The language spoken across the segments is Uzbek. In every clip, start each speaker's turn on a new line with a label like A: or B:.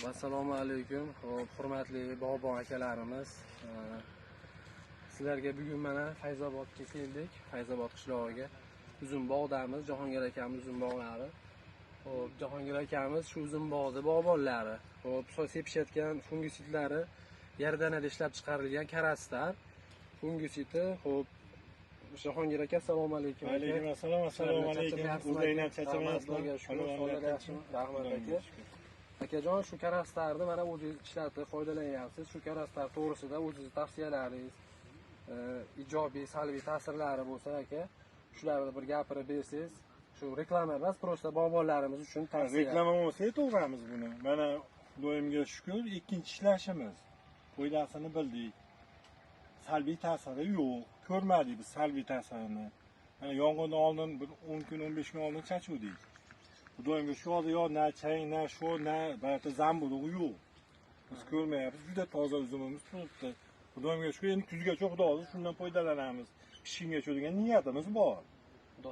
A: Assalomu alaykum. Hurmatli bog'bon akalarimiz. Sizlarga bugun mana Fayzobodga keldik. Fayzobod qishlog'iga. Uzun bog'damiz, Jahongir akamiz uzun bog'lari. Jahongir akamiz shu uzun bog'da bog'bonlari. Soy sepishayotgan fungisidlari yerdanada ishlab chiqarilgan karastar fungusidi. Jahongir aka, assalomu alaykum.
B: Alaykum assalom, assalomu alaykum. O'zingizdan chachamayapsizlar.
A: Rahmat aka. Akajon, shu karastarni mana o'zingiz ishlatib foydalanyapsiz. Shu karastar to'g'risida o'zingiz tavsiyalaringiz, ijobiy, salbiy ta'sirlari bo'lsa aka, shularni bir gapirib bersangiz, shu reklama emas, prosta bog'bonlarimiz uchun tavsiya.
B: Reklama bo'lsa to'g'ramiz buni. Mana Xudoyimga shukr, ikkinchi ishlashimiz. Foydasini bildik. Salbiy ta'siri yo'q. Ko'rmadik biz salbiy ta'sirini. Mana yong'indan oldin bir 10 kun, 15 kun oldin chachuvdik. Xudoyimga shu hozir yo na chang, na shu, na barcha zamburug'i yo'q. Biz ko'rmayapmiz. Juda toza uzumimiz turibdi. Xudoyimga shu endi kuzgacha xudo o'zi shundan foydalanamiz. Pishkingacha degan niyatimiz bor.
A: Xudo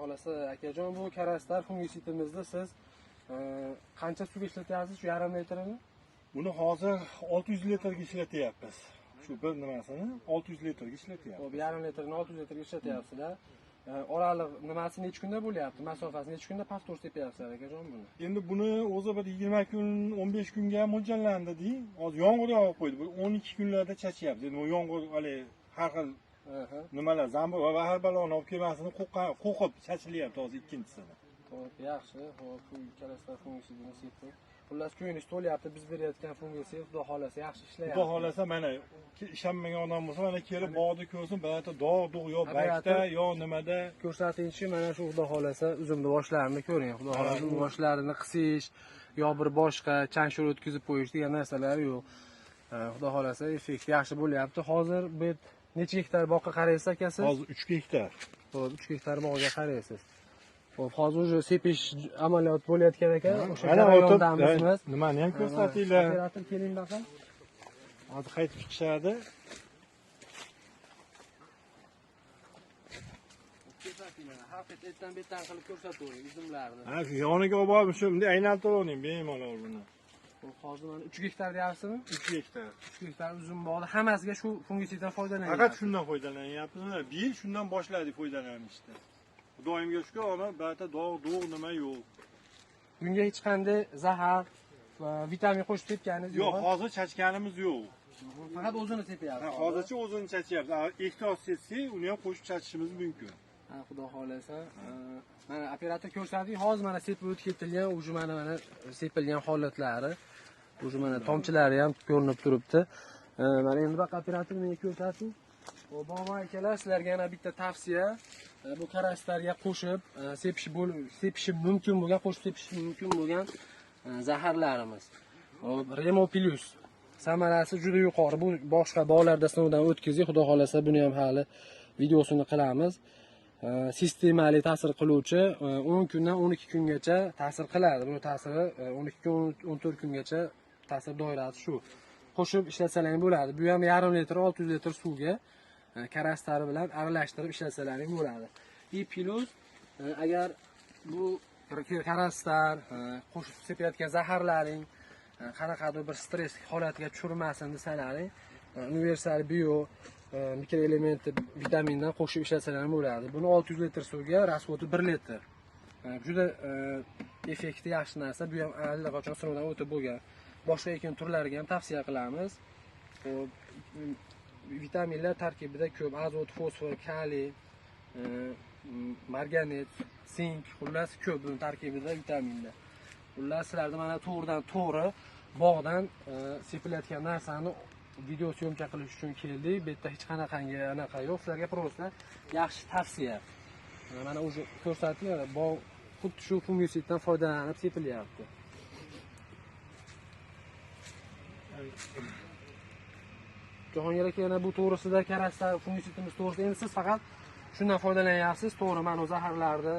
A: xolasa akajon, bu karastar fungisidimizni siz qancha suvga ishlatyapsiz, shu yarim litrini?
B: Buni hozir 600 litrga ishlatyapmiz. Shu bir nimasini 600 litrga ishlatyapmiz.
A: Bu yarim litrini 600 litrga ishlatyapsizlar. Oraliq nimasi necha kunda bo'lyapti? Masofasi necha kunda pastor sepyapsizlar akajon buni?
B: Endi buni o'zi bir 20 kun, 15 kunga mo'ljallandi-da. Hozir yomg'ir yog'ib qo'ydi. Bir 12 kunlarda chachyapti. Endi bu yomg'ir hali har xil nimalar, zambur va har baloni olib kelmasini qo'qib chachilyapti hozir ikkinchisini.
A: Xo'p, yaxshi. Xo'p, bu karastar fungisidini sepib. Xullas ko'nglingiz to'lyapti, biz berayotgan fungisid, xudo xolasa yaxshi ishlayapti.
B: Xudo xolasa mana ishonmagan odam bo'lsa, mana kelib bog'da ko'rsin, balata dog' yo bakda yo nimada
A: ko'rsatingchi, mana shu xudo xolasa uzumni boshlarini ko'ring. Xudo xolasa boshlarini qisish yo bir boshqa chanshur o'tkazib qo'yish degan narsalar yo'q. Xudo xolasa effekt yaxshi bo'lyapti. Hozir bu necha gektar boqqa qaraysiz akasi?
B: Hozir 3 gektar.
A: Xo'p, 3 gektar bog'ga qaraysiz. Xo'p, hozir o'sha sepish amaliyot bo'layotgan ekan. O'sha jarayondamizmiz.
B: Nimani ham ko'rsatinglar.
A: Operator keling baqa.
B: Hozir qaytib chiqishadi.
A: Ko'rsatinglar. Haqiqatdan betdan qilib ko'rsatavering uzumlarni.
B: Ha, shu yoniga olib borib shu bunday aylantiravering bemalol buni.
A: Hozir mana 3 gektar deyapsizmi?
B: 3 gektar.
A: 3 gektar uzum bog'da hammasiga shu fungisiddan foydalanyapsiz.
B: Faqat shundan foydalanyapmiz. Bir yil shundan boshladik foydalanishni. Xudoyimga shukr, ona barcha dog' nima yo'q.
A: Bunga hech qanday zahar va vitamin qo'shib sepganingiz yo'q?
B: Yo'q, hozir chachganimiz yo'q.
A: Faqat o'zini sepyapsiz.
B: Hozircha o'zini chachyapti. Ehtiyoj setsak, uni ham qo'shib chachishimiz mumkin.
A: Ha, xudo xolasa. Mana operator ko'rsating, hozir mana sepib o'tib ketilgan, o'sha mana sepilgan holatlari, o'sha mana tomchilari ham ko'rinib turibdi. Mana endi baqa operator menga ko'rsating. Bog'bon akalar, sizlarga yana bitta tavsiya. Bu karastarga qo'shib sepishi mumkin bo'lgan, qo'shib sepishi mumkin bo'lgan zaharlarimiz. Remo Plus. Samarasi juda yuqori. Bu boshqa bog'larda sinovdan o'tkazdik. Xudo xolasa buni ham hali videosini qilamiz. Sistemali ta'sir qiluvchi 10 kundan 12 kungacha ta'sir qiladi. Bu ta'siri 12 kun 14 kungacha ta'sir doirasi shu. Qo'shib ishlatsalar bo'ladi. Bu ham yarim litr 600 litr suvga karastari bilan aralashtirib ishlatsalar bo'ladi. Plus agar bu karastar qo'shib sepayotgan zaharlaring qanaqadir bir stress holatiga tushirmasin desalaring, universal bio mikroelementi vitamindan qo'shib ishlatsalar bo'ladi. Buni 600 litr suvga rasvoti 1 litr. Juda effekti yaxshi narsa. Bu ham allaqachon sinovdan o'tib bo'lgan. Boshqa ekin turlariga ham tavsiya qilamiz. Vitaminlar tarkibida ko'p: azot, fosfor, kaliy, marganet, sink, xullas ko'p buni tarkibida vitaminlar. Xullas sizlarga mana to'g'ridan to'g'ri bog'dan sepilayotgan narsani video syomka qilish uchun keldik. Bu yerda hech qanaqangi anaqa yo'q. Sizlarga prosta yaxshi tavsiya. Mana o'sha ko'rsating, bog' xuddi shu fungisiddan foydalanib sepilyapti. Jahongir aka, yana bu to'g'risida karastar fungisidimiz to'g'risida endi siz faqat shundan foydalanyapsiz. To'g'ri, mana o zaharlarni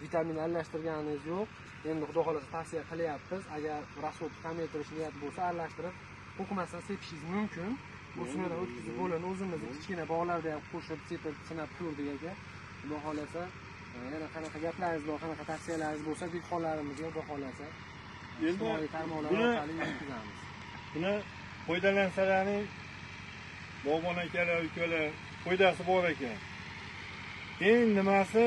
A: vitamin aralashtirganingiz yo'q. Endi xudo xolasa tavsiya qilyapmiz. Agar rasvot kamaytirish niyat bo'lsa, aralashtirib to'qimasdan sepishingiz mumkin. Bu sinovdan o'tkazib bo'ladi. O'zimizni kichkina bog'larda ham qo'shib sepib sinab ko'rdik aka. Xudo xolasa yana qanaqa gaplaringiz bor, qanaqa tavsiyalaringiz bo'lsa, dehqonlarimizga xudo xolasa ijtimoiy tarmoqlar
B: buni-
A: orqali yetkazamiz.
B: buni foydalansalaring bog'bon akalar, ukalar foydasi bor ekan. Eng nimasi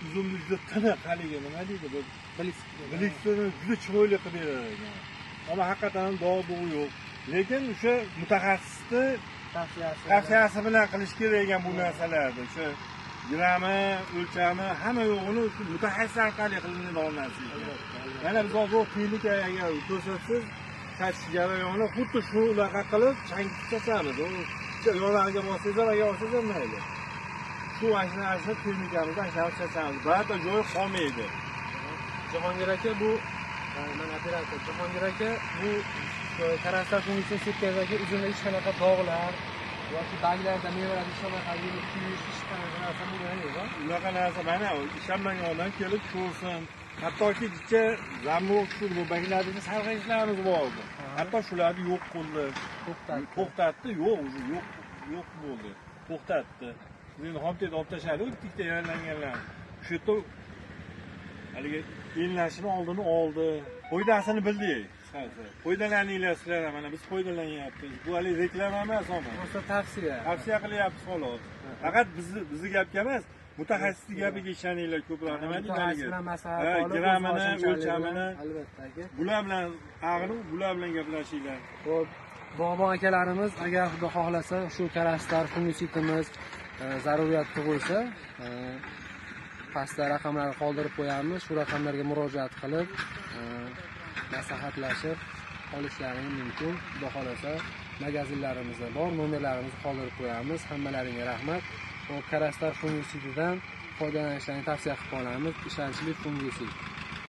B: uzumni juda tiniq haligi nima deydi bu bilisini juda chiroyli qilib berar ekan. Ammo haqiqatan dog' yo'q. Lekin o'sha mutaxassisni tavsiyasi bilan qilish kerak ekan bu narsalarni. O'sha grammi, o'lchami hamma yo'g'ini mutaxassis orqali qilinadigan narsa ekan. Mana biz hozir texnika agar ko'rsatsangiz, tashish jarayoni xuddi shu unaqa qilib changitib tashlamiz. Yo'llarga bossangiz, agar olsangiz mayli. Shu ashnasi texnikamizdan ishlab tashlamiz. Birorta joyi qolmaydi.
A: Jahongir aka bu mana operator Jahongir aka bu karaslar funksiyasi setkazadagi uzunda hech qanaqa dog'lar yoki baglarda mevalarda hech qanaqa kuyish hech qanaqa narsa bo'lgani yo'q.
B: Unaqa narsa mana ishlanmagan odam kelib ko'rsin. Hattoki kecha zamruq shu bu baglarda sarg'ayishlarimiz bor edi. Hatto shularni yo'q qildi. To'xtatdi, yo'q bo'ldi. To'xtatdi. Endi homteda olib tashladi, o'tdik tayyorlanganlar. Shu yerda haligi enlashini oldini oldi. Foydasini bildik. Foydalaninglar sizlar, mana biz foydalanyapmiz. Bu hali reklama emas,
A: O'sha tavsiya.
B: Tavsiya qilyapmiz xolos. Faqat bizni gapga emas, mutaxassisning gapiga ishoninglar ko'proq. Nima deydi? Grammini, o'lchamini,
A: albatta aka.
B: bular bilan ag'ini, bular bilan gaplashinglar.
A: Xo'p, bog'bon akalarimiz agar xudo xohlasa shu karaslar fungitsitimiz zaruriyat tug'ilsa, pastda raqamlarni qoldirib qo'yamiz. Shu raqamlarga murojaat qilib, maslahatlashib olishlaringiz mumkin. Xudo xohlasa magazinlarimizda bor, nomerlarimizni qoldirib qo'yamiz. Hammalaringga rahmat. Karaslar fungitsitidan foydalanishlarini tavsiya qilib qolamiz. Ishonchli fungitsit.